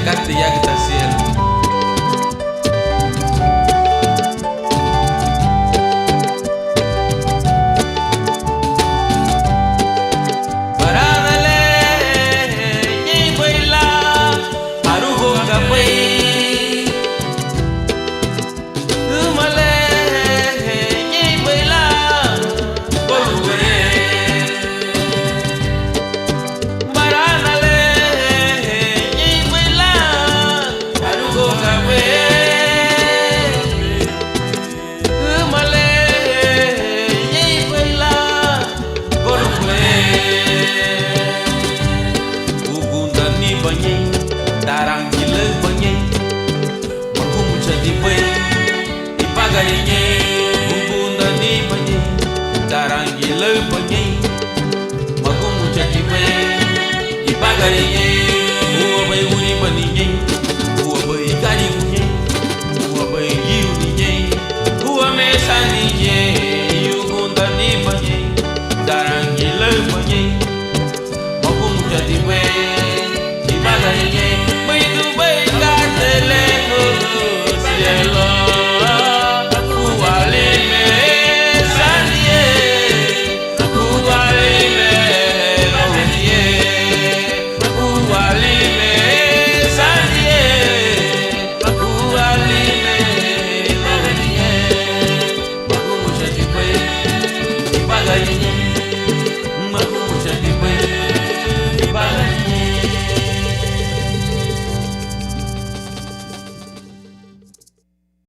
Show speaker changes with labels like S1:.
S1: gatti yagta siel Baradale ni baila arugo gapai Umale ni baila bolure Baradale ni baila arugo gapai Umale ni baila bolure Ugunda ni banyai darang gila banyai Magum jadi bay ipagay nye